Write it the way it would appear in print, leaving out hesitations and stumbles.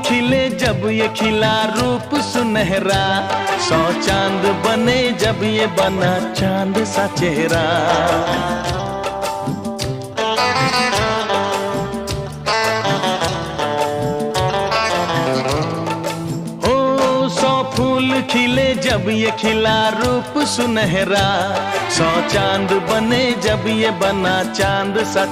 खिले जब ये खिला रूप सुनहरा, 100 चांद बने जब ये बना चांद सा चेहरा। ओ 100 फूल खिले जब ये खिला रूप सुनहरा, 100 चांद बने जब ये बना चांद सा